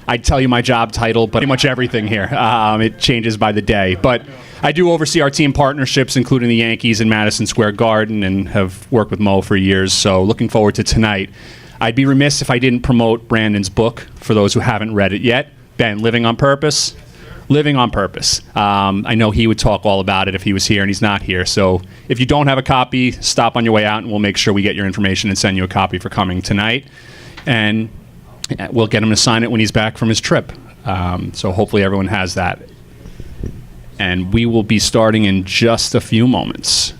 I'd tell you my job title, but pretty much everything here. It changes by the day. But I do oversee our team partnerships, including the Yankees in Madison Square Garden, and have worked with Mo for years. So looking forward to tonight. I'd be remiss if I didn't promote Brandon's book for those who haven't read it yet. Ben, Living on Purpose. Living on Purpose. I know he would talk all about it if he was here, and he's not here. So if you don't have a copy, stop on your way out, and we'll make sure we get your information and send you a copy for coming tonight. And we'll get him to sign it when he's back from his trip. So hopefully everyone has that. And we will be starting in just a few moments.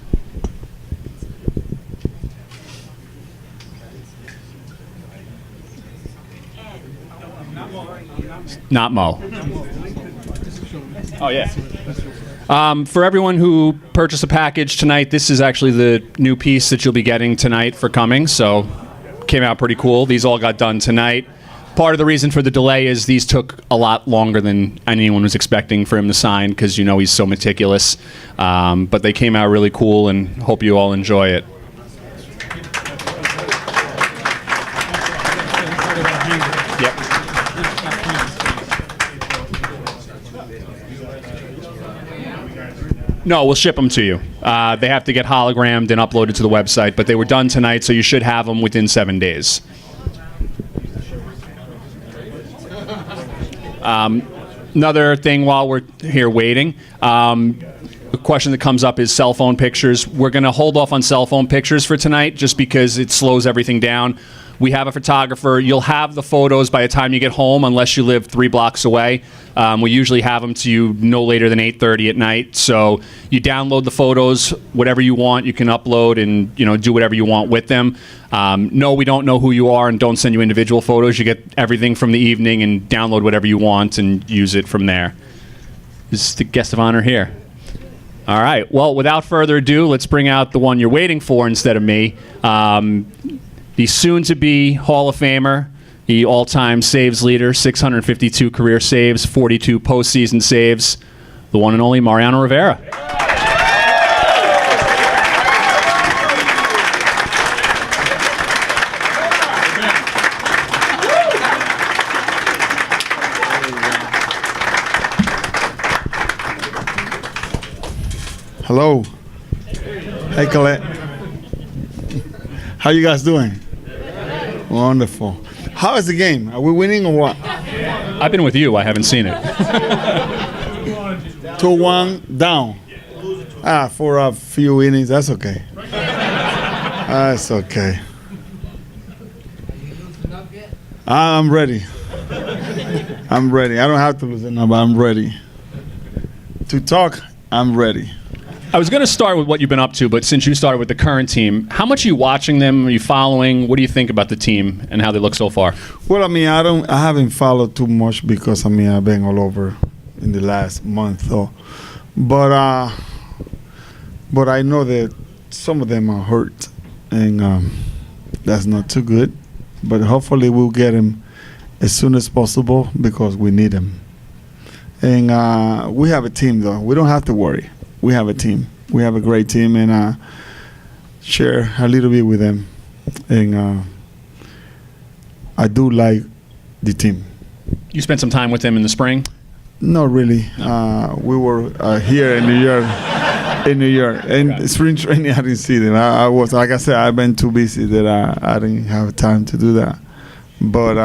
Not Mo. Oh, yeah. For everyone who purchased a package tonight, this is actually the new piece that you'll be getting tonight for coming. So came out pretty cool. These all got done tonight. Part of the reason for the delay is these took a lot longer than anyone was expecting for him to sign, because you know he's so meticulous. But they came out really cool, and hope you all enjoy it. Yep. No, we'll ship them to you. They have to get hologrammed and uploaded to the website, but they were done tonight, so you should have them within 7 days. Another thing while we're here waiting, the question that comes up is cell phone pictures. We're going to hold off on cell phone pictures for tonight just because it slows everything down. We have a photographer. You'll have the photos by the time you get home, unless you live 3 blocks away. We usually have them to you no later than 8:30 at night. So you download the photos, whatever you want, you can upload and do whatever you want with them. No, we don't know who you are and don't send you individual photos. You get everything from the evening and download whatever you want and use it from there. This is the guest of honor here. All right. Well, without further ado, let's bring out the one you're waiting for instead of me. The soon-to-be Hall of Famer, the all-time saves leader, 652 career saves, 42 postseason saves, the one and only Mariano Rivera. Hello. Hey, Colette. How you guys doing? Wonderful. How is the game? Are we winning or what? I've been with you. I haven't seen it. 2-1 down. For a few innings, that's okay. That's okay. I'm ready. I'm ready. I don't have to lose it now, but I'm ready. To talk, I'm ready. I was going to start with what you've been up to, but since you started with the current team, how much are you watching them? Are you following? What do you think about the team and how they look so far? Well, I haven't followed too much because I've been all over in the last month, though. But I know that some of them are hurt, and that's not too good. But hopefully we'll get them as soon as possible because we need them. And we have a team, though. We don't have to worry. We have a team. We have a great team, and share a little bit with them. And I do like the team. You spent some time with them in the spring? Not really. We were here in New York. And spring training, I didn't see them. I was, like I said, I've been too busy that I didn't have time to do that. But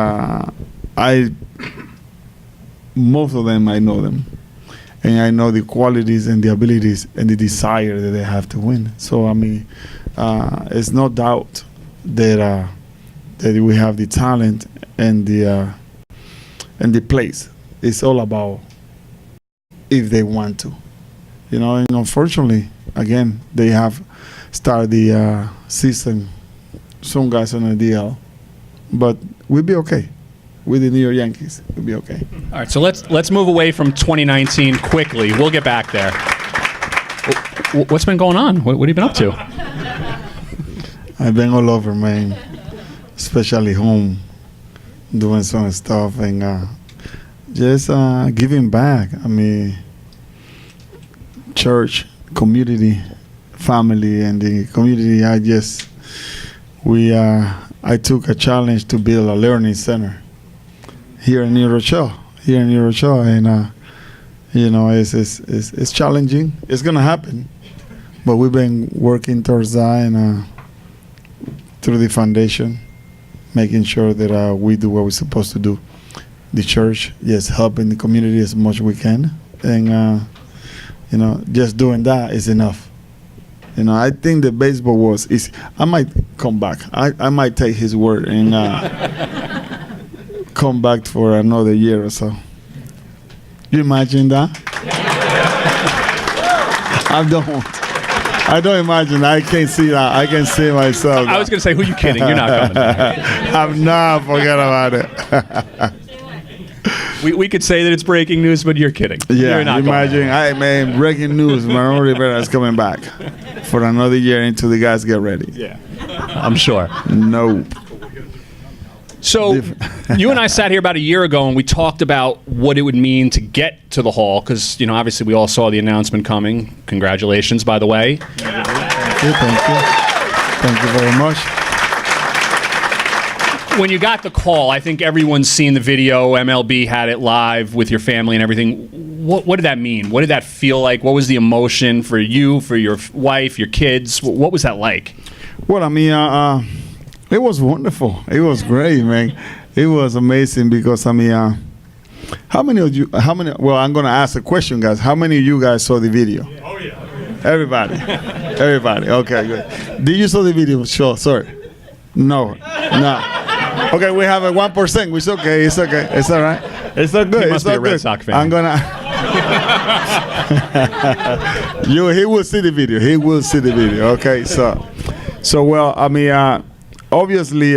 most of them, I know them. And I know the qualities and the abilities and the desire that they have to win. So, it's no doubt that we have the talent and the place. It's all about if they want to. And unfortunately, again, they have started the season, some guys on a DL. But we'll be okay. With the New York Yankees, we'll be okay. All right, so let's move away from 2019 quickly. We'll get back there. What's been going on? What have you been up to? I've been all over, man, especially home, doing some stuff and just giving back. Church, community, family, and the community. I took a challenge to build a learning center here in New Rochelle, and you know, it's challenging. It's gonna happen, but we've been working towards that, and through the foundation, making sure that we do what we're supposed to do. The church, yes, helping the community as much as we can, and you know, just doing that is enough. You know, I think the baseball was easy. I might come back. I might take his word and come back for another year or so. You imagine that? I don't imagine. I can't see that. I can see myself. I was going to say, who are you kidding? You're not coming back. I'm not. Forget about it. We could say that it's breaking news, but you're kidding. Yeah, you're not imagine. Man, breaking news. Mariano Rivera is coming back for another year until the guys get ready. Yeah, I'm sure. No. So you and I sat here about a year ago and we talked about what it would mean to get to the Hall because, you know, obviously we all saw the announcement coming. Congratulations, by the way. Thank you. Thank you very much. When you got the call, I think everyone's seen the video. MLB had it live with your family and everything. What did that mean? What did that feel like? What was the emotion for you, for your wife, your kids? What was that like? Well, I mean, it was wonderful. It was great, man. It was amazing because, I mean, how many? Well, I'm going to ask a question, guys. How many of you guys saw the video? Oh, yeah. Everybody. Okay, good. Did you saw the video? Sure, sorry. No. Okay, we have a 1%. It's okay. It's okay. It's all right. It's all good. He must it's be all a Red good. Sox fan. I'm gonna. He will see the video. Okay, so well, I mean, obviously,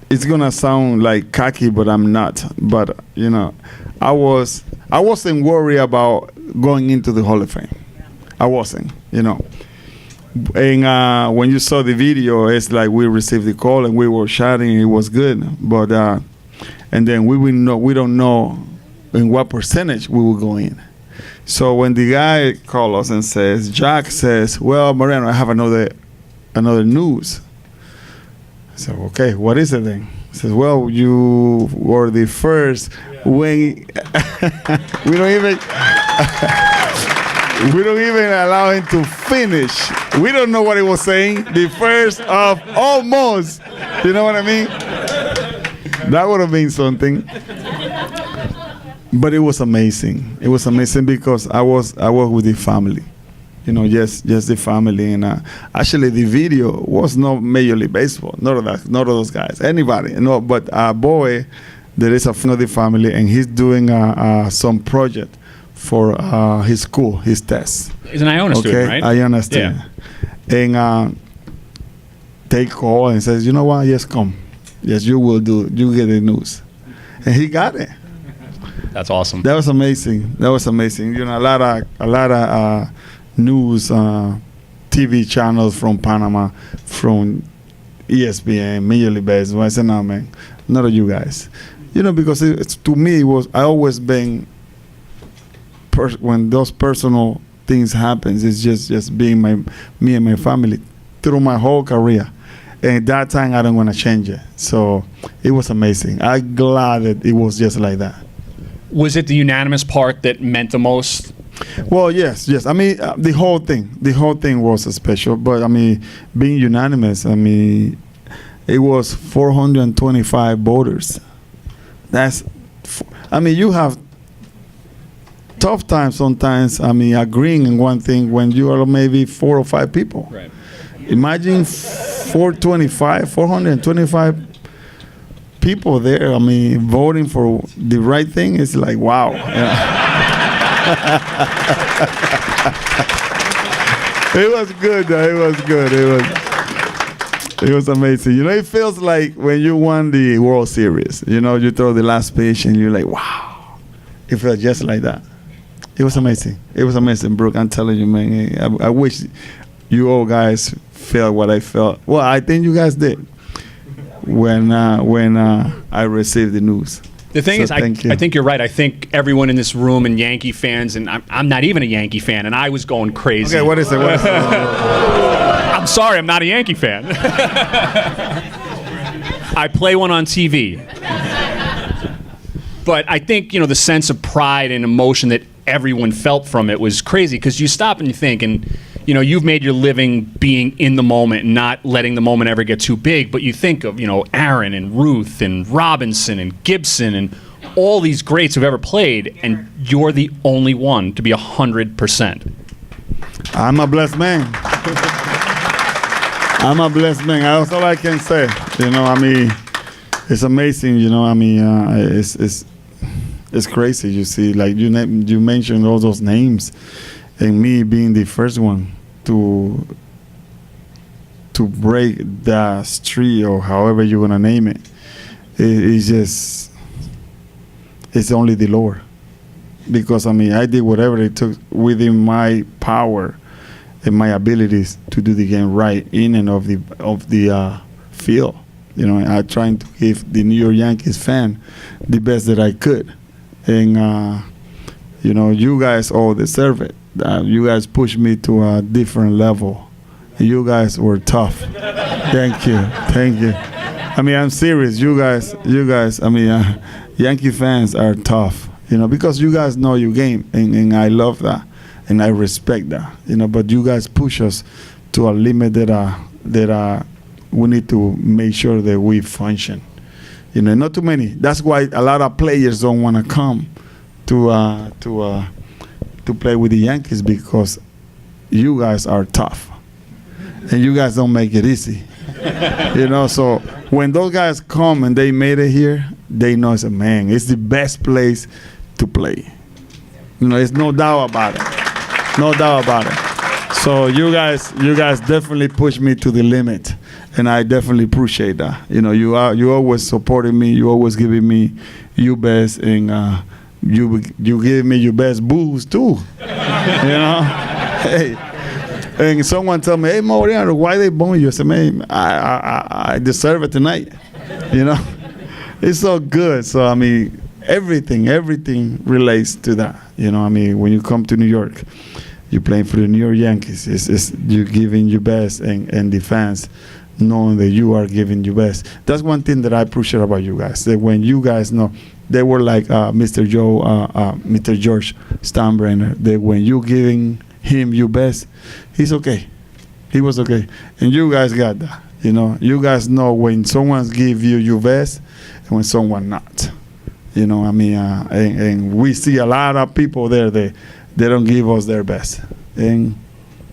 it's gonna sound like cocky, but I'm not. But you know, I wasn't worried about going into the Hall of Fame. I wasn't, you know. And when you saw the video, it's like we received the call and we were shouting. It was good, but and then we don't know in what percentage we will go in. So when the guy called us and says, Jack says, "Well, Mariano, I have another news." I said, "Okay, what is it then?" He says, "Well, you were the first when we don't even allow him to finish. We don't know what he was saying. The first of almost. You know what I mean? That would have been something. But it was amazing. It was amazing because I was with the family. You know, just the family. And actually, the video was not Major League Baseball. None of those guys. Anybody. No, but a boy, there is a friend of the family, and he's doing some project for his school, his test. He's an Iona student, right? Iona student. Yeah. And they call and says, "You know what? Yes, come. Yes, you will do. You get the news." And he got it. That's awesome. That was amazing. You know, a lot of news TV channels from Panama, from ESPN, Major League Baseball. I said, "No, man, none of you guys." You know, because it's to me, I always been. When those personal things happens, it's just being me and my family through my whole career. And at that time, I don't want to change it. So it was amazing. I'm glad that it was just like that. Was it the unanimous part that meant the most? Well, yes. I mean, the whole thing was special. But I mean, being unanimous, I mean, it was 425 voters. You have tough times sometimes, I mean, agreeing in one thing when you are maybe 4 or 5 people. Right. Imagine 425 people there, I mean, voting for the right thing. It's like, wow. It was good, though. It was amazing. You know, it feels like when you won the World Series, you know, you throw the last pitch and you're like, wow. It felt just like that. It was amazing. Brooke. I'm telling you, man. I wish you all guys felt what I felt. Well, I think you guys did when I received the news. The thing is, I think you're right. I think everyone in this room and Yankee fans, and I'm not even a Yankee fan, and I was going crazy. Okay, what is it? I'm sorry, I'm not a Yankee fan. I play one on TV. But I think, the sense of pride and emotion that everyone felt from it was crazy, because you stop and you think, and you've made your living being in the moment and not letting the moment ever get too big, but you think of, Aaron and Ruth and Robinson and Gibson and all these greats who've ever played, and you're the only one to be 100%. I'm a blessed man. I'm a blessed man. That's all I can say. It's amazing. It's crazy. You see, like you mentioned all those names, and me being the first one to break the streak, or however you're gonna name it. It's only the Lord, because I did whatever it took within my power and my abilities to do the game right in and of the field. I trying to give the New York Yankees fan the best that I could, and you guys all deserve it. You guys pushed me to a different level. You guys were tough. Thank you. I'm serious. You guys. Yankee fans are tough. Because you guys know your game, and I love that, and I respect that. But you guys push us to a limit that we need to make sure that we function. Not too many. That's why a lot of players don't want to come to play with the Yankees, because you guys are tough, and you guys don't make it easy. So when those guys come and they made it here, they know it's the best place to play. There's no doubt about it. So you guys definitely push me to the limit, and I definitely appreciate that. You always supporting me. You always giving me your best, and you give me your best booze too. Hey, and someone tell me, "Hey, Mariano, why they bone you?" I said, "Man, I deserve it tonight." It's so good. So everything relates to that. When you come to New York, you're playing for the New York Yankees. It's you giving your best, and the fans knowing that you are giving your best. That's one thing that I appreciate about you guys. That when you guys know, they were like Mr. George Steinbrenner. That when you giving him your best, he's okay. He was okay, and you guys got that. You guys know when someone's give you your best, and when someone not. And we see a lot of people there. They don't give us their best, and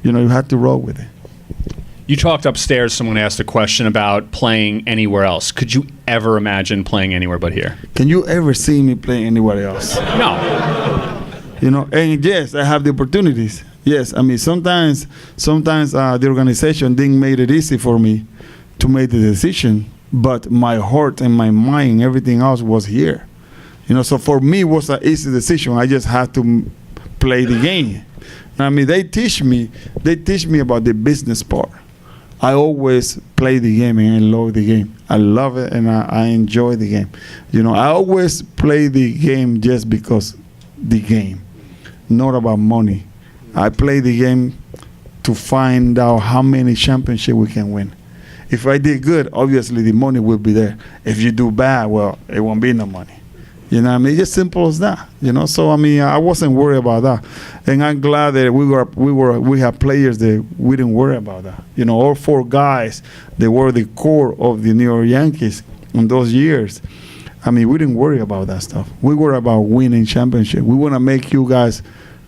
you have to roll with it. You talked upstairs, someone asked a question about playing anywhere else. Could you ever imagine playing anywhere but here? Can you ever see me play anywhere else? No. And yes, I have the opportunities. Yes, sometimes the organization didn't make it easy for me to make the decision, but my heart and my mind, everything else was here. So for me, it was an easy decision. I just had to play the game. They teach me about the business part. I always play the game, and I love the game. I love it, and I enjoy the game. I always play the game just because the game, not about money. I play the game to find out how many championships we can win. If I did good, obviously the money will be there. If you do bad, well, it won't be no money. It's just simple as that. So I wasn't worried about that, and I'm glad that we have players that we didn't worry about that. All four guys, they were the core of the New York Yankees in those years. We didn't worry about that stuff. We were about winning championship. We want to make you guys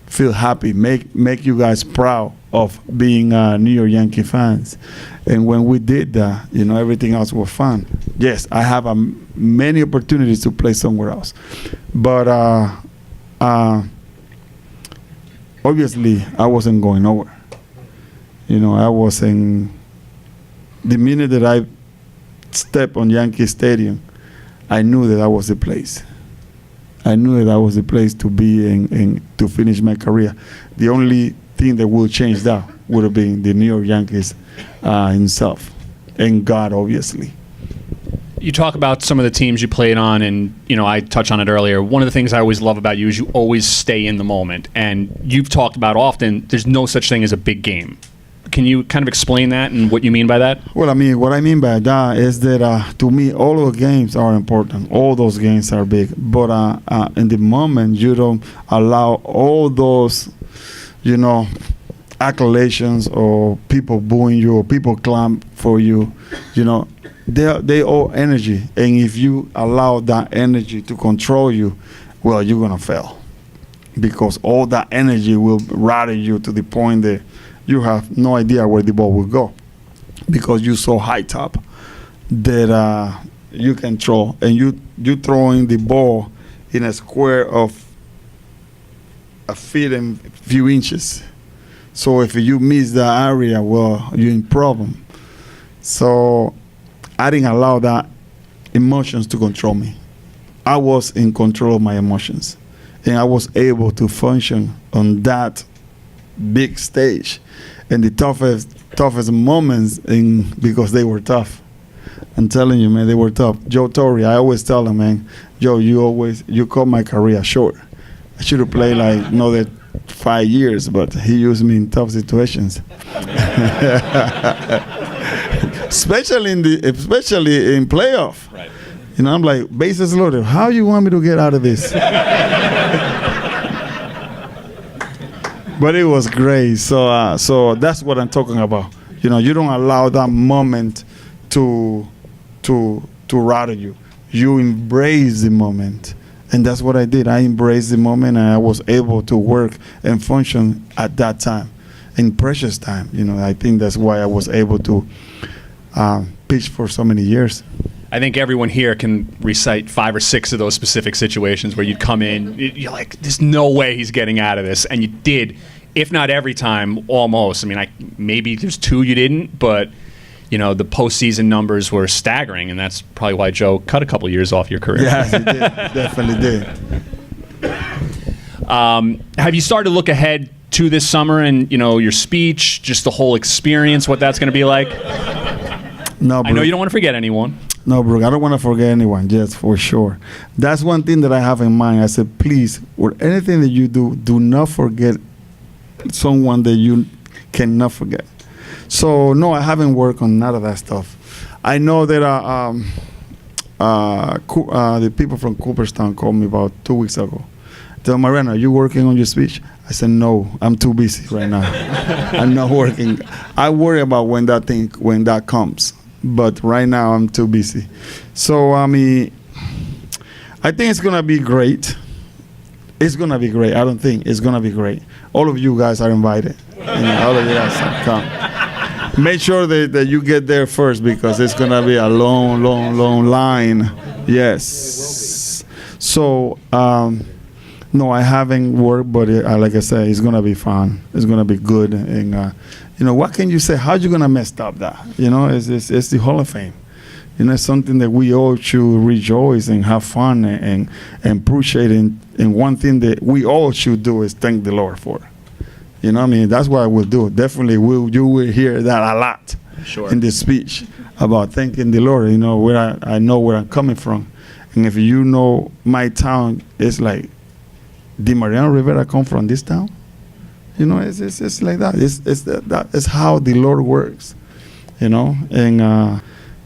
feel happy, make you guys proud of being New York Yankee fans. And when we did that, everything else was fun. Yes, I have many opportunities to play somewhere else, but obviously I wasn't going nowhere. I wasn't. The minute that I stepped on Yankee Stadium, I knew that was the place. I knew that was the place to be and to finish my career. The only thing that would change that would have been the New York Yankees himself, and God, obviously. You talk about some of the teams you played on, and I touched on it earlier. One of the things I always love about you is you always stay in the moment, and you've talked about often there's no such thing as a big game. Can you kind of explain that and what you mean by that? Well, I mean, what I mean by that is that to me, all of the games are important. All those games are big. But in the moment, you don't allow all those, acclamations or people booing you or people clap for you, they owe energy. And if you allow that energy to control you, well, you're going to fail. Because all that energy will rattle you to the point that you have no idea where the ball will go. Because you're so high top that you can throw. And you throwing the ball in a square of a feet and few inches. So if you miss that area, well, you're in problem. So I didn't allow that emotions to control me. I was in control of my emotions. And I was able to function on that big stage. And the toughest moments because they were tough. I'm telling you, man, they were tough. Joe Torre, I always tell him, man, Joe, you cut my career short. I should have played like another 5 years, but he used me in tough situations. especially in playoff. Right. I'm like, bases loaded. How you want me to get out of this? But it was great. So that's what I'm talking about. You don't allow that moment to rattle you. You embrace the moment. And that's what I did. I embraced the moment, and I was able to work and function at that time, in precious time. I think that's why I was able to pitch for so many years. I think everyone here can recite 5 or 6 of those specific situations where you'd come in, you're like, there's no way he's getting out of this. And you did, if not every time, almost. I mean, maybe there's 2 you didn't, but, the postseason numbers were staggering. And that's probably why Joe cut a couple years off your career. Yes, he did. Definitely did. Have you started to look ahead to this summer and, your speech, just the whole experience, what that's going to be like? No, bro. I know you don't want to forget anyone. No, Brooke, I don't want to forget anyone, yes, for sure. That's one thing that I have in mind. I said, please, with anything that you do not forget someone that you cannot forget. So, no, I haven't worked on none of that stuff. I know that the people from Cooperstown called me about 2 weeks ago. They said, Mariano, are you working on your speech? I said, no, I'm too busy right now. I'm not working. I worry about when that comes. But right now, I'm too busy. So, I think it's going to be great. It's going to be great. I don't think it's going to be great. All of you guys are invited. All of you guys come. Make sure that you get there first because it's going to be a long, long, long line. Yes. So, no, I haven't worked, but like I said, it's going to be fun. It's going to be good. And, what can you say? How are you going to mess up that? It's the Hall of Fame. It's something that we all should rejoice and have fun and appreciate. And one thing that we all should do is thank the Lord for. That's what I will do. Definitely, you will hear that a lot in the speech about thanking the Lord. Where I know where I'm coming from. And if you know my town, it's like, did Mariano Rivera come from this town? It's like that. It's how the Lord works, and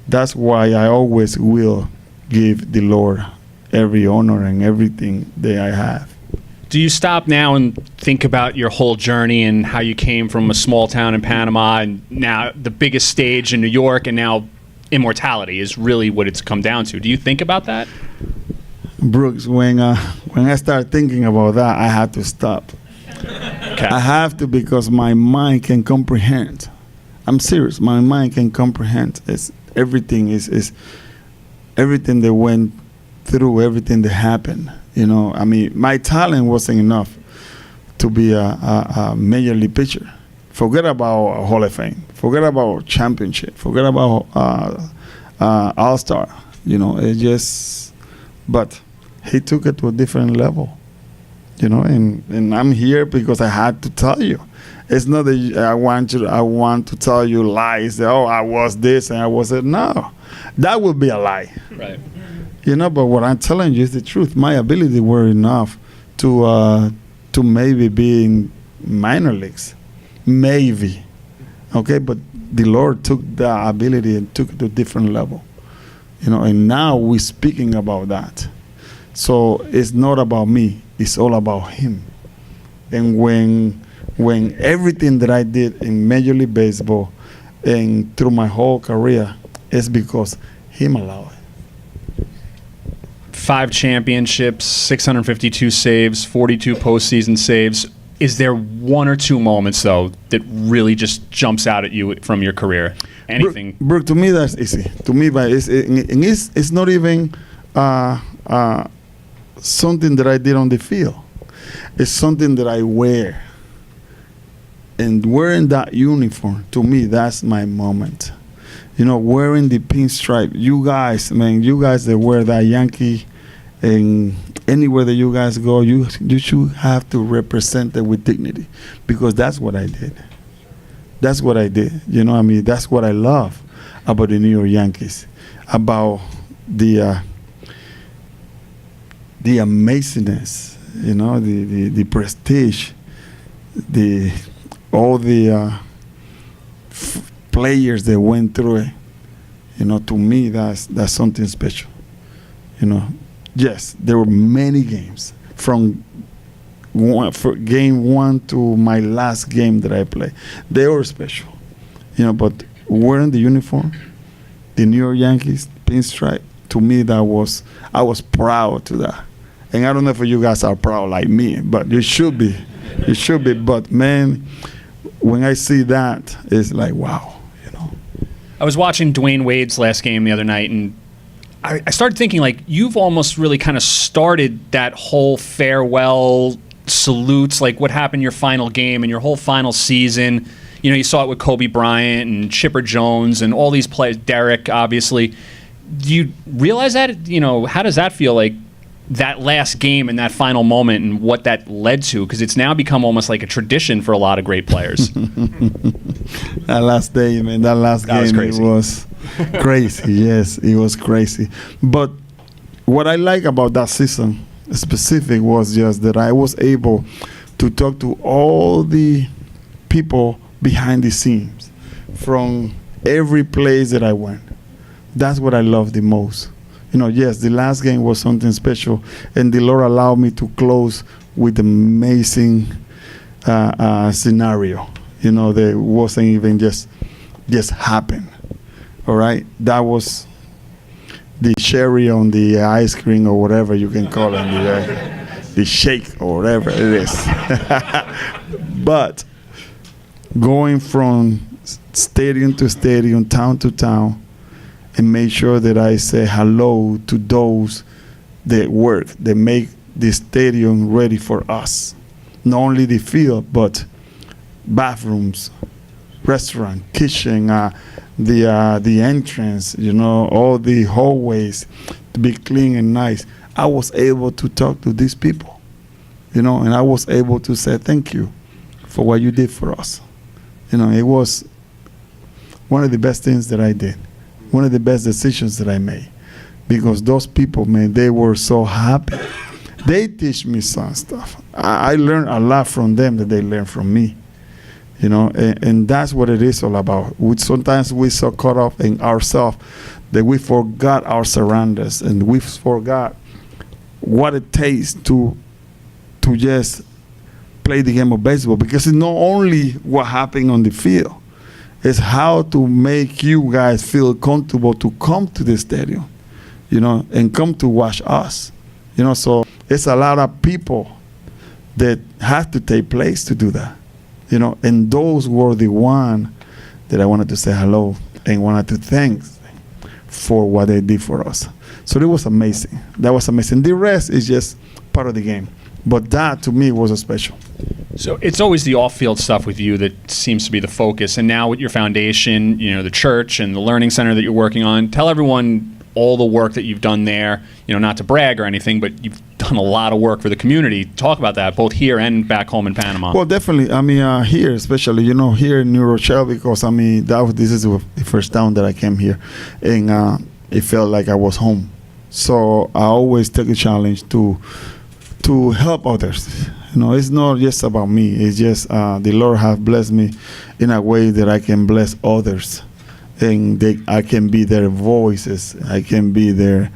that's why I always will give the Lord every honor and everything that I have. Do you stop now and think about your whole journey and how you came from a small town in Panama and now the biggest stage in New York and now Immortality is really what it's come down to? Do you think about that? Brooks, when I start thinking about that, I have to stop. Okay. I have to because my mind can comprehend. I'm serious. My mind can comprehend. Everything is everything that went through, everything that happened. My talent wasn't enough to be a major league pitcher. Forget about Hall of Fame. Forget about championship. Forget about All-Star. But he took it to a different level. And I'm here because I had to tell you. It's not that I want to tell you lies. That, I was this and I was that. No, that would be a lie. Right. But what I'm telling you is the truth. My ability were enough to maybe be in minor leagues, maybe. Okay, but the Lord took the ability and took it to a different level. And now we're speaking about that. So it's not about me, it's all about Him. And when everything that I did in Major League Baseball and through my whole career is because Him allowed it. 5 championships, 652 saves, 42 postseason saves. Is there one or two moments, though, that really just jumps out at you from your career? Anything? Brooke, to me, that's easy. To me, but it's not even something that I did on the field. It's something that I wear. And wearing that uniform, to me, that's my moment. Wearing the pinstripe. You guys that wear that Yankee, and anywhere that you guys go, you should have to represent it with dignity, because that's what I did. That's what I did. That's what I love about the New York Yankees, about the amazingness, the prestige, all the players that went through it. To me, that's something special. Yes, there were many games from game 1 to my last game that I played. They were special, but wearing the uniform, the New York Yankees pinstripe, to me I was proud to that. And I don't know if you guys are proud like me, but you should be. You should be. But man, when I see that, it's like, wow, I was watching Dwayne Wade's last game the other night, and I started thinking, like, you've almost really kind of started that whole farewell salutes, like what happened in your final game and your whole final season. You saw it with Kobe Bryant and Chipper Jones and all these players, Derek, obviously. Do you realize that? How does that feel, like that last game and that final moment and what that led to? Because it's now become almost like a tradition for a lot of great players. That last day, man, that last game, was crazy. It was crazy. Yes, it was crazy. But what I like about that season specific was just that I was able to talk to all the people behind the scenes from every place that I went. That's what I love the most. Yes, the last game was something special, and the Lord allowed me to close with an amazing scenario. That wasn't even just happened. All right, that was the cherry on the ice cream, or whatever you can call it, the shake or whatever it is. But going from stadium to stadium, town to town, and make sure that I say hello to those that work, that make the stadium ready for us. Not only the field, but bathrooms, restaurant, kitchen, the entrance, all the hallways to be clean and nice. I was able to talk to these people, and I was able to say thank you for what you did for us. It was one of the best things that I did. One of the best decisions that I made, because those people, man, they were so happy. They teach me some stuff. I learned a lot from them that they learned from me, and that's what it is all about. Sometimes we're so caught up in ourselves that we forgot our surroundings, and we forgot what it takes to just play the game of baseball, because it's not only what happened on the field. It's how to make you guys feel comfortable to come to the stadium, and come to watch us. So it's a lot of people that have to take place to do that. And those were the one that I wanted to say hello and wanted to thank for what they did for us. So it was amazing. That was amazing. The rest is just part of the game. But that, to me, was a special. So it's always the off-field stuff with you that seems to be the focus. And now with your foundation, the church and the learning center that you're working on, tell everyone all the work that you've done there. Not to brag or anything, but you've done a lot of work for the community. Talk about that, both here and back home in Panama. Well, definitely. Here, especially, here in New Rochelle, because, this is the first town that I came here. And it felt like I was home. So I always take a challenge to to help others. It's not just about me. It's just the Lord has blessed me in a way that I can bless others, and I can be their voices. I can be their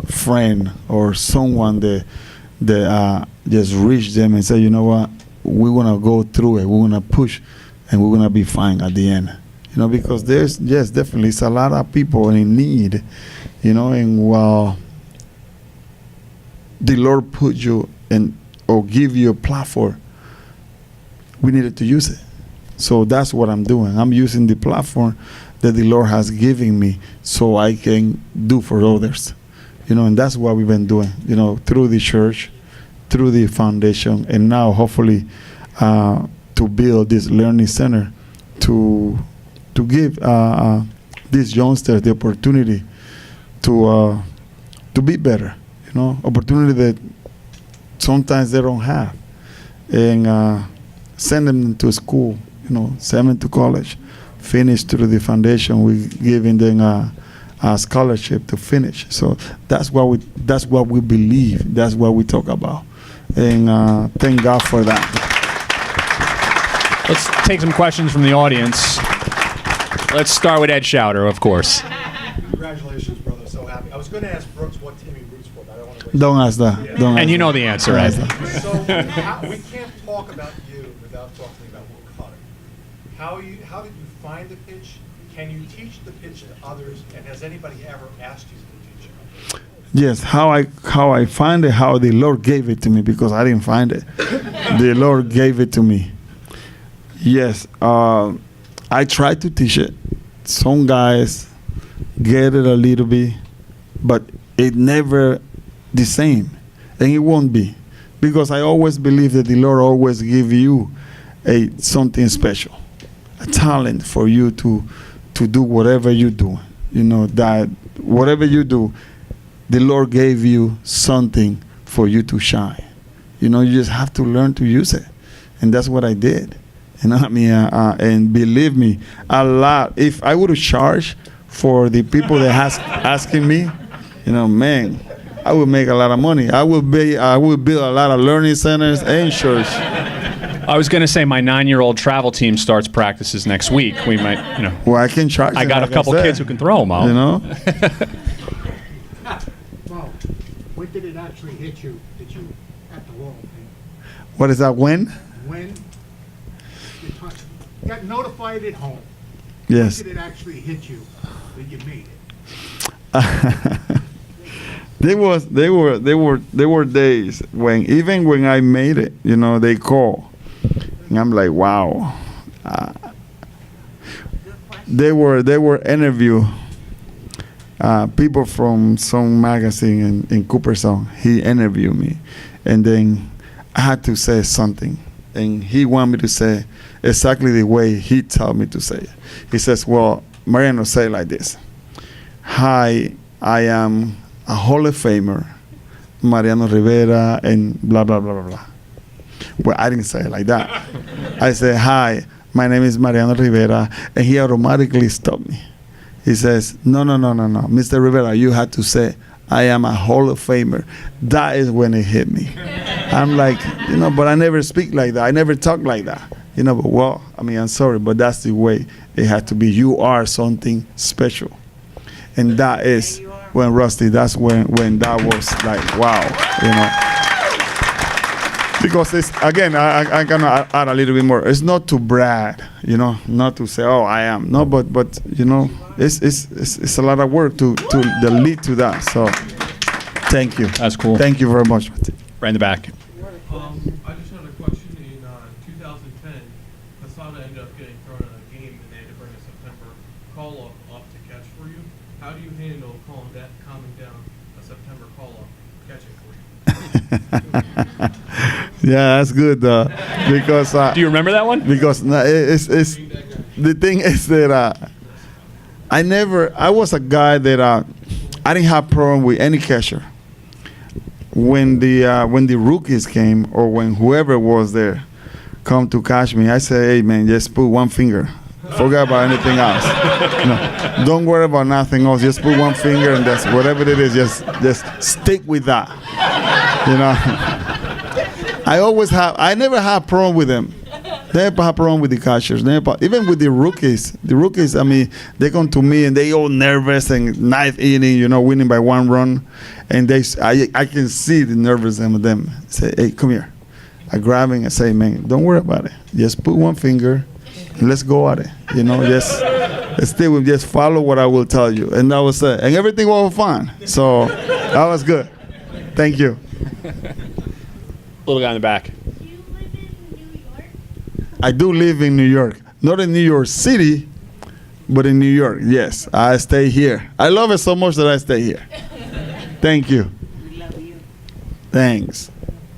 friend or someone that just reach them and say, you know what, we're gonna go through it. We're gonna push, and we're gonna be fine at the end. Because there's definitely it's a lot of people in need. And while the Lord put you in or give you a platform, we needed to use it. So that's what I'm doing. I'm using the platform that the Lord has given me so I can do for others. And that's what we've been doing, through the church, through the foundation, and now hopefully to build this learning center to give these youngsters the opportunity to be better. Opportunity that sometimes they don't have, and send them to school, send them to college, finish through the foundation. We giving them a scholarship to finish. So that's what we believe. That's what we talk about, and thank God for that. Let's take some questions from the audience. Let's start with Ed Schauder, of course. Congratulations, brother. So happy. I was going to ask Brooks what team he roots for, but I don't want to waste Don't ask that. Yeah. Don't And ask you know that. the answer, Don't Ed. ask that. So we can't talk about you without talking about Cutter. How did you find the pitch? Can you teach the pitch to others? And has anybody ever asked you to teach it? Yes, how I find it, how the Lord gave it to me, because I didn't find it. The Lord gave it to me. Yes, I tried to teach it. Some guys get it a little bit, but it never the same, and it won't be, because I always believe that the Lord always give you something special, a talent for you to do whatever you do. That whatever you do, the Lord gave you something for you to shine. You just have to learn to use it, and that's what I did. And believe me, a lot. If I would have charged for the people that asking me, man, I would make a lot of money. I would build a lot of learning centers and church. I was going to say my 9-year-old travel team starts practices next week. We might, Well, I can charge. I got like a couple kids who can throw them out. Well, when did it actually hit you that you at the wall? What is that? When? When you got notified at home? Yes. When did it actually hit you that you made it? There were days even when I made it, they call, and I'm like, wow. They were interview people from some magazine in Cooperstown. He interviewed me, and then I had to say something, and he wanted me to say exactly the way he told me to say it. He says, well, Mariano, say it like this. Hi, I am a Hall of Famer, Mariano Rivera, and blah, blah, blah, blah, blah. Well, I didn't say it like that. I said, hi, my name is Mariano Rivera, and he automatically stopped me. He says, no, Mr. Rivera, you had to say, I am a Hall of Famer. That is when it hit me. I'm like, but I never speak like that. I never talk like that. But well, I'm sorry, but that's the way it had to be. You are something special. And that is when Rusty, that's when that was like, wow, Because it's, again, I'm going to add a little bit more. It's not to brag, not to say, oh, I am. No, but it's a lot of work to lead to that. So thank you. That's cool. Thank you very much. Right in the back. I just had a question. In 2010, Posada ended up getting thrown in a game, and they had to bring a September call-up up to catch for you. How do you handle calming down a September call-up catching for you? Yeah, that's good. Because Do you remember that one? because it's the thing is that I was a guy that I didn't have problem with any catcher. When the rookies came, or when whoever was there come to catch me, I say, hey man, just put one finger. Forget about anything else. Don't worry about nothing else. Just put one finger and that's whatever it is. Just stick with that. You know. I never have problem with them. Never have problem with the catchers. Even with the rookies. The rookies, I mean, they come to me and they all nervous and ninth inning, you know, winning by 1 run, and I can see the nervousness of them. Say, hey, come here. I grab him and say, man, don't worry about it. Just put one finger and let's go at it. You know, just follow what I will tell you. And that was it. And everything was fine. So that was good. Thank you. Little guy in the back. Do you live in New York? I do live in New York. Not in New York City, but in New York. Yes, I stay here. I love it so much that I stay here. Thank you. We love you. Thanks.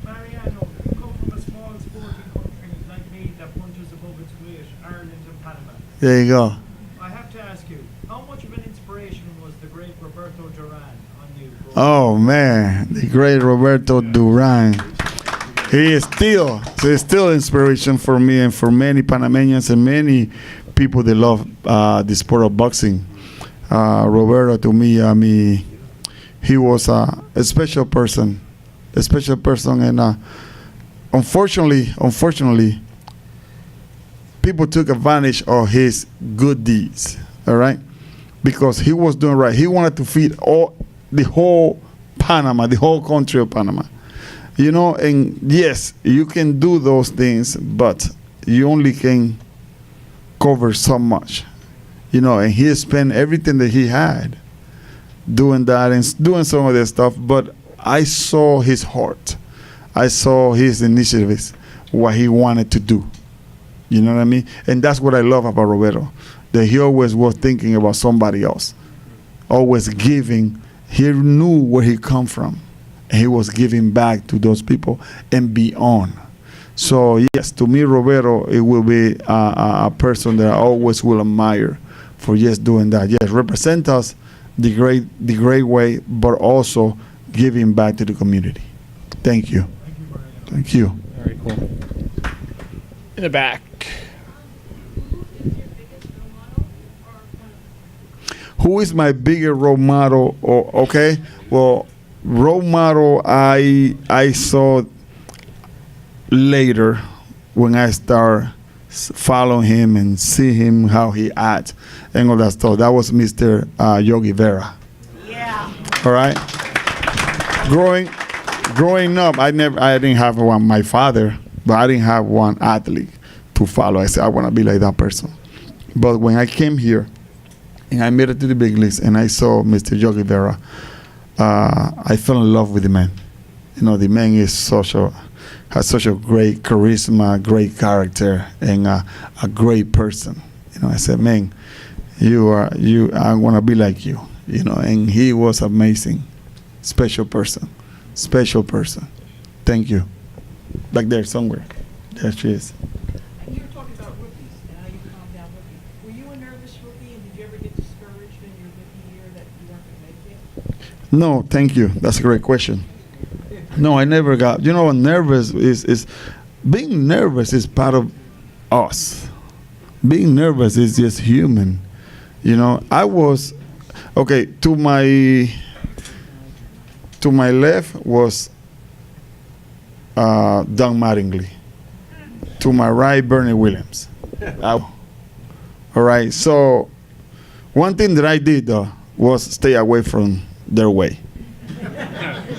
Mariano, you come from a small sporting country like me that punches above its weight, Ireland and Panama. There you go. I have to ask you, how much of an inspiration was the great Roberto Duran on you? Oh man, the great Roberto Duran. He's still inspiration for me and for many Panamanians and many people that love the sport of boxing. Roberto, to me, I mean, he was a special person, and unfortunately, people took advantage of his good deeds. All right, because he was doing right. He wanted to feed the whole Panama, the whole country of Panama. You know, and yes, you can do those things, but you only can cover so much. You know, and he spent everything that he had doing that and doing some of that stuff, but I saw his heart. I saw his initiatives, what he wanted to do. You know what I mean? And that's what I love about Roberto, that he always was thinking about somebody else, always giving. He knew where he come from. He was giving back to those people and beyond. So yes, to me, Roberto, it will be a person that I always will admire for just doing that. Yes, represent us the great way, but also giving back to the community. Thank you. Thank you. Very cool. In the back. Who is my biggest role model? Okay, well, role model I saw later when I start following him and see him how he acts and all that stuff. That was Mr. Yogi Berra. Yeah. All right. Growing up, I didn't have my father, but I didn't have one athlete to follow. I said I want to be like that person. But when I came here and I made it to the big leagues and I saw Mr. Yogi Berra, I fell in love with the man. You know, the man is has such a great charisma, great character, and a great person. You know, I said, man, I want to be like you. You know, and he was amazing, special person. Thank you. Back there somewhere. There she is. And you were talking about rookies, and how you calmed down rookies. Were you a nervous rookie, and did you ever get discouraged in your rookie year that you weren't going to make it? No, thank you. That's a great question. No, I never got. You know, nervous is being nervous is part of us. Being nervous is just human. You know, I was okay. To my left was Don Mattingly. To my right, Bernie Williams. All right. So one thing that I did though was stay away from their way.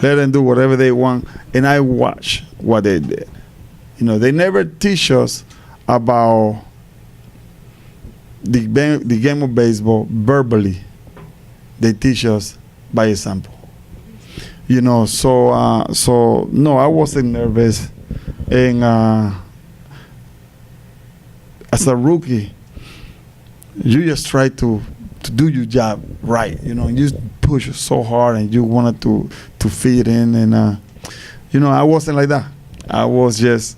Let them do whatever they want, and I watch what they did. You know, they never teach us about the game of baseball verbally. They teach us by example. You know, so no, I wasn't nervous, and as a rookie, you just try to do your job right. You know, you just push so hard, and you wanted to fit in, and you know, I wasn't like that. I was just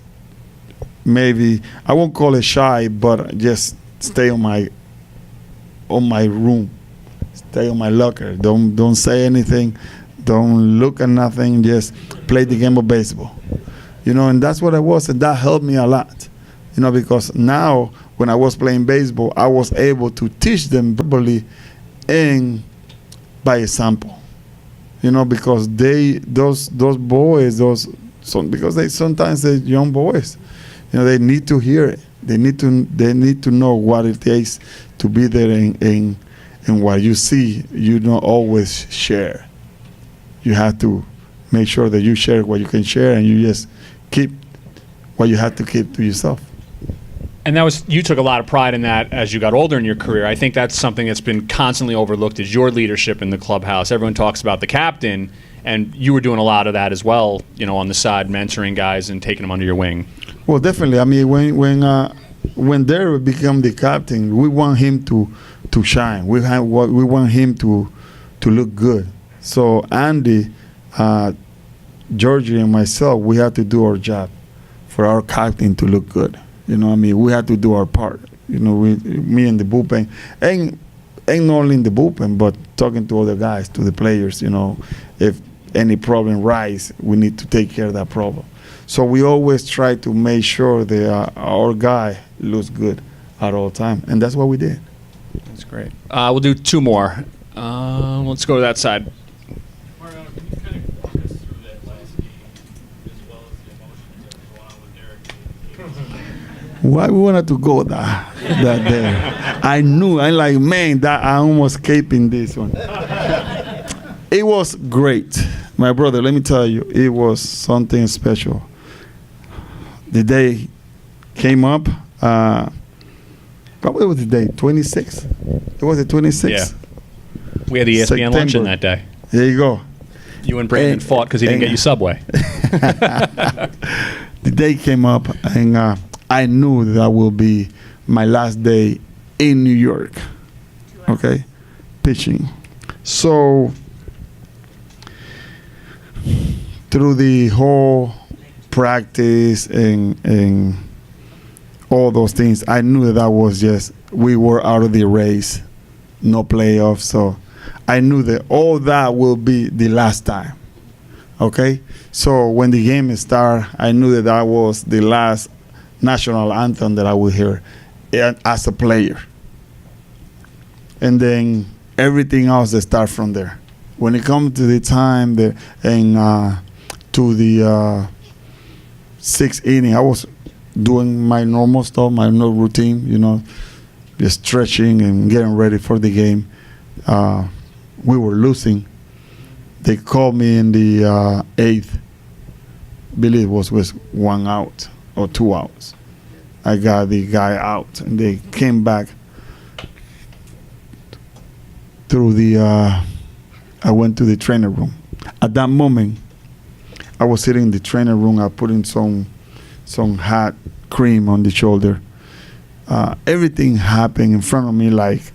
maybe I won't call it shy, but just stay on my room, stay on my locker. Don't say anything, don't look at nothing. Just play the game of baseball. You know, and that's what I was, and that helped me a lot. You know, because now when I was playing baseball, I was able to teach them verbally and by example, because those boys, because sometimes they're young boys, they need to hear it. They need to know what it takes to be there, and what you see, you don't always share. You have to make sure that you share what you can share, and you just keep what you have to keep to yourself. And you took a lot of pride in that as you got older in your career. I think that's something that's been constantly overlooked, is your leadership in the clubhouse. Everyone talks about the captain, and you were doing a lot of that as well, on the side, mentoring guys and taking them under your wing. Well, definitely. I mean, when Derek became the captain, we want him to shine. We want him to look good. So Andy, Georgie, and myself, we had to do our job for our captain to look good. We had to do our part. Me and the bullpen, and not only in the bullpen, but talking to other guys, to the players. If any problem rise, we need to take care of that problem. So we always try to make sure that our guy looks good at all time, and that's what we did. That's great. We'll do two more. Let's go to that side. Mariano, can you kind of walk us through that last game, as well as the emotions that were going on with Derek? Why we wanted to go that day? I knew. I'm like, man, that I almost escaped in this one. It was great. My brother, let me tell you, it was something special. The day came up. What was the day? 26? It was the 26th? Yeah. We had the ESPN luncheon that day. There you go. You and Brandon fought because he didn't get you Subway. The day came up, and I knew that will be my last day in New York, okay, pitching. So through the whole practice and all those things, I knew that was just, we were out of the race, no playoffs. So I knew that all that will be the last time, okay? So when the game started, I knew that was the last national anthem that I would hear as a player. And then everything else that starts from there. When it comes to the time to the sixth inning, I was doing my normal stuff, my normal routine, just stretching and getting ready for the game. We were losing. They called me in the eighth. I believe it was with 1 out or 2 outs. I got the guy out, and they came back through I went to the training room. At that moment, I was sitting in the training room. I put in some hot cream on the shoulder. Everything happened in front of me like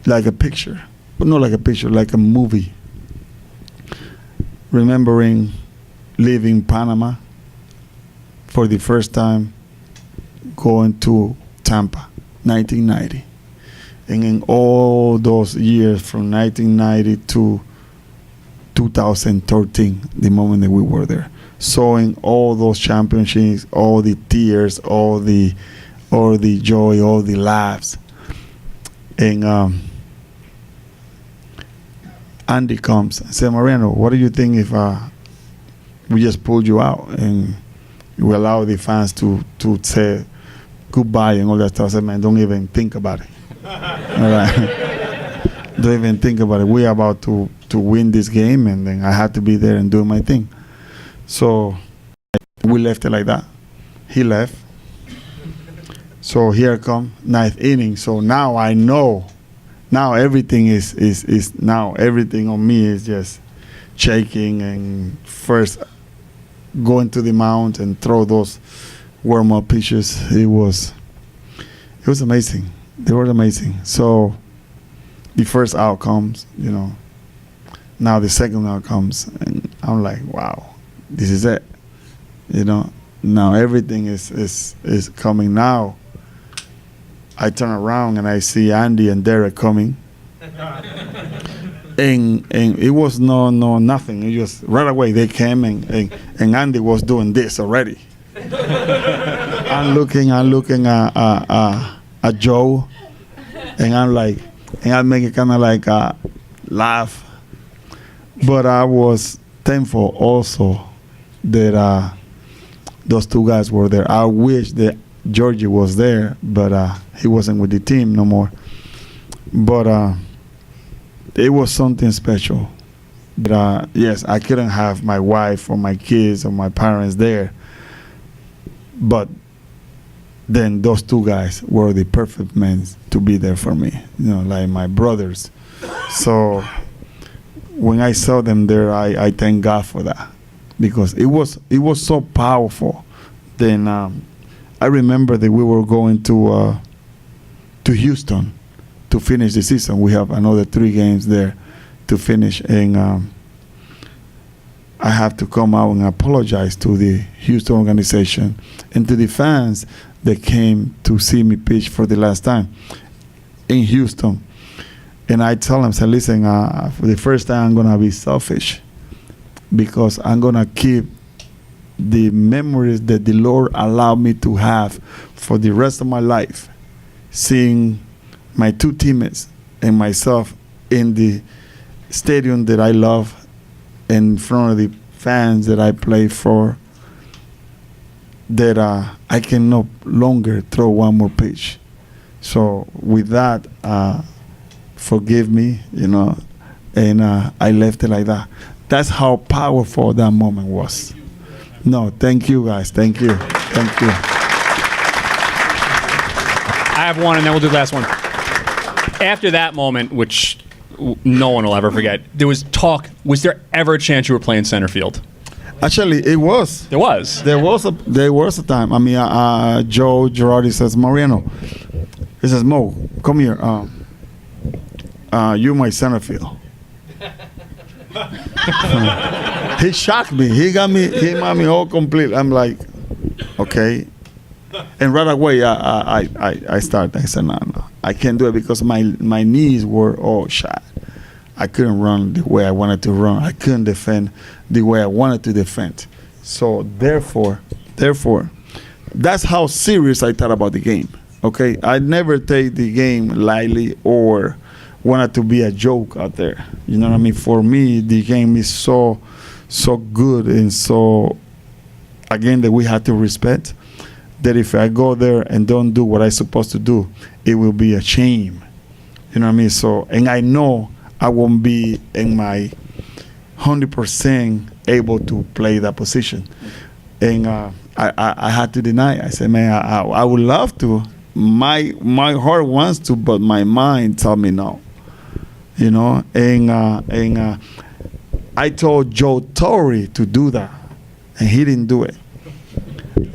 a picture, but not like a picture, like a movie. Remembering leaving Panama for the first time, going to Tampa, 1990. And in all those years from 1990 to 2013, the moment that we were there, showing all those championships, all the tears, all the joy, all the laughs. And Andy comes and said, Mariano, what do you think if we just pulled you out and we allow the fans to say goodbye and all that stuff? I said, man, don't even think about it. All right. Don't even think about it. We're about to win this game, and then I had to be there and do my thing. So we left it like that. He left. So here come 9th inning. So now I know. Now everything is now everything on me is just shaking, and first going to the mound and throw those warm-up pitches. It was amazing. They were amazing. So the first out comes, now the second out comes, and I'm like, wow, this is it. Now everything is coming now. I turn around and I see Andy and Derek coming. and it was nothing. It just right away they came, and Andy was doing this already. I'm looking at Joe, and I'm like, and I make it kind of like laugh. But I was thankful also that those two guys were there. I wish that Georgie was there, but he wasn't with the team no more. But it was something special. But yes, I couldn't have my wife or my kids or my parents there. But then those two guys were the perfect men to be there for me, like my brothers. So when I saw them there, I thank God for that, because it was so powerful. Then I remember that we were going to Houston to finish the season. We have another 3 games there to finish, and I have to come out and apologize to the Houston organization and to the fans that came to see me pitch for the last time in Houston. And I tell them, say, listen, for the first time, I'm going to be selfish, because I'm going to keep the memories that the Lord allowed me to have for the rest of my life, seeing my 2 teammates and myself in the stadium that I love, in front of the fans that I play for, that I can no longer throw one more pitch. So with that, forgive me, and I left it like that. That's how powerful that moment was. No, thank you guys. Thank you. Thank you. I have one, and then we'll do the last one. After that moment, which no one will ever forget, there was talk. Was there ever a chance you were playing center field? Actually, it was. There was. There was a time. I mean, Joe Girardi says, Mariano, he says, Mo, come here. You're my center field. He shocked me. He got me all complete. I'm like, okay. And right away, I started. I said, no, I can't do it, because my knees were all shot. I couldn't run the way I wanted to run. I couldn't defend the way I wanted to defend. So therefore, that's how serious I thought about the game. Okay, I never take the game lightly or wanted to be a joke out there. You know what I mean? For me, the game is so good, and so, again, that we have to respect, that if I go there and don't do what I'm supposed to do, it will be a shame. You know what I mean? So, and I know I won't be in my 100% able to play that position. And I had to deny. I said, man, I would love to. My heart wants to, but my mind told me no. And I told Joe Torre to do that, and he didn't do it.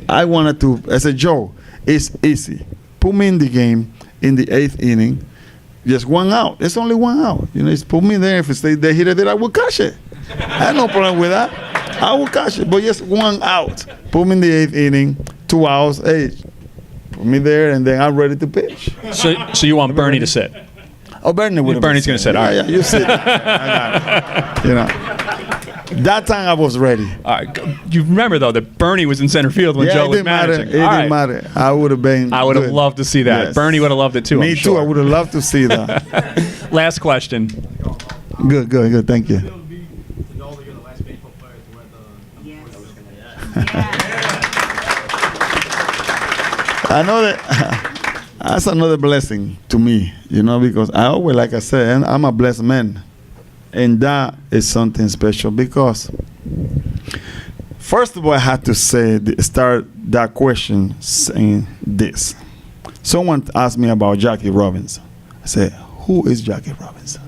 I wanted to. I said, Joe, it's easy. Put me in the game in the 8th inning. Just 1 out. It's only 1 out. Just put me there. If it stayed there, hit it, I will catch it. I had no problem with that. I will catch it. But just 1 out. Put me in the 8th inning, 2 outs. Hey, put me there, and then I'm ready to pitch. So you want Bernie to sit? Oh, Bernie's going to sit. All right. Yeah, you sit. I got it. That time I was ready. All right. You remember, though, that Bernie was in center field when Joe was managing. It didn't matter. I would have been. I would have loved to see that. Yes. Bernie would have loved it too. Me I'm too. sure. I would have loved to see that. Last question. Good. Thank you. To know that you're the last baseball player to wear the Yes. Yeah. I know that that's another blessing to me, because I always, like I said, I'm a blessed man. And that is something special, because first of all, I had to start that question saying this. Someone asked me about Jackie Robinson. I said, who is Jackie Robinson?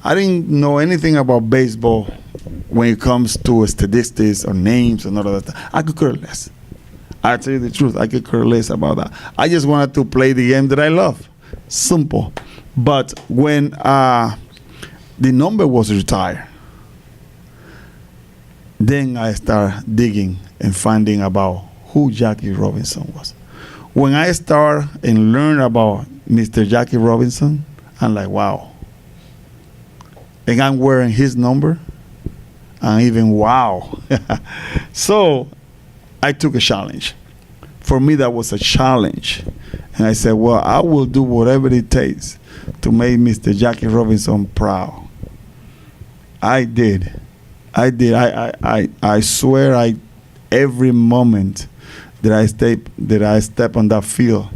I didn't know anything about baseball when it comes to statistics or names and all of that. I could care less. I tell you the truth, I could care less about that. I just wanted to play the game that I love. Simple. But when the number was retired, then I started digging and finding about who Jackie Robinson was. When I start and learn about Mr. Jackie Robinson, I'm like, wow. And I'm wearing his number, and even wow. So I took a challenge. for me, that was a challenge. And I said, well, I will do whatever it takes to make Mr. Jackie Robinson proud. I did. I swear every moment that I step on that field,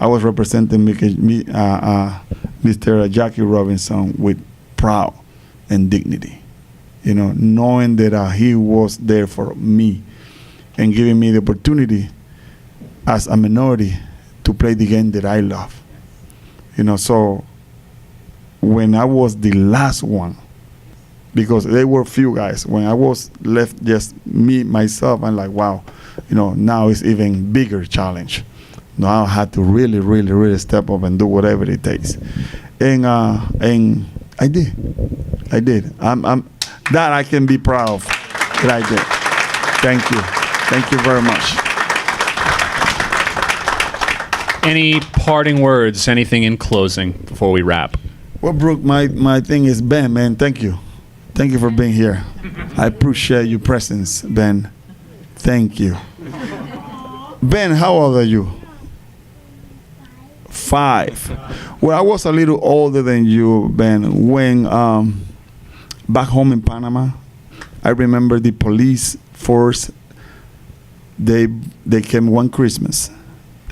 I was representing Mr. Jackie Robinson with pride and dignity. You know, knowing that he was there for me and giving me the opportunity as a minority to play the game that I love. You know, so when I was the last one, because there were few guys, when I was left just me, myself, I'm like, wow, you know, now it's even bigger challenge. Now I had to really, really, really step up and do whatever it takes. And I did. I'm that I can be proud of that I did. Thank you. Thank you very much. Any parting words, anything in closing before we wrap? Well, Brooke, my thing is Ben, man, thank you. Thank you for being here. I appreciate your presence, Ben. Thank you. Ben, how old are you? 5. Well, I was a little older than you, Ben, when back home in Panama, I remember the police force, they came one Christmas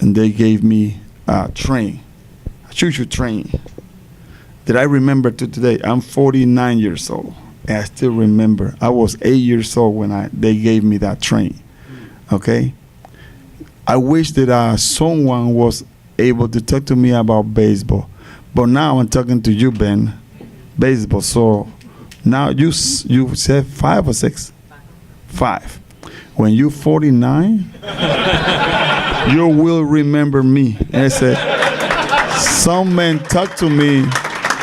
and they gave me a train, a choo-choo train that I remember to today. I'm 49 years old. And I still remember. I was 8 years old when they gave me that train. Okay? I wish that someone was able to talk to me about baseball. But now I'm talking to you, Ben, baseball. So now you said 5 or 6? 5. When you're 49, you will remember me. And I said, some man talk to me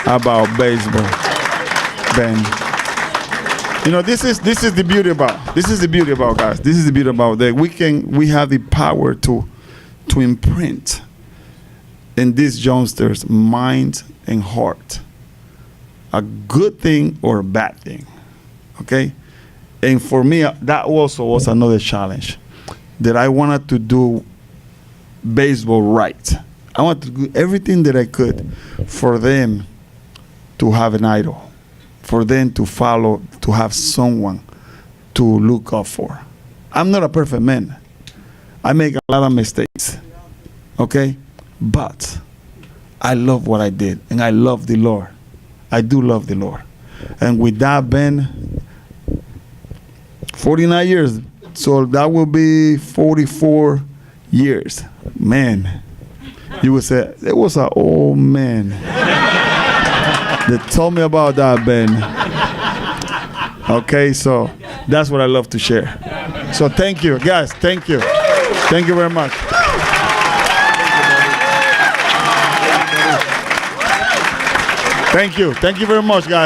about baseball, Ben. You know, this is the beauty about guys. This is the beauty about that we have the power to imprint in these youngsters' mind and heart a good thing or a bad thing. Okay? And for me, that also was another challenge, that I wanted to do baseball right. I wanted to do everything that I could for them to have an idol, for them to follow, to have someone to look up for. I'm not a perfect man. I make a lot of mistakes, okay? But I love what I did, and I love the Lord. I do love the Lord. And with that, Ben, 49 years, so that will be 44 years. Man, you would say, there was an old man that told me about that, Ben. Okay, so that's what I love to share. So thank you, guys. Thank you. Thank you very much. Thank you. Thank you very much, guys.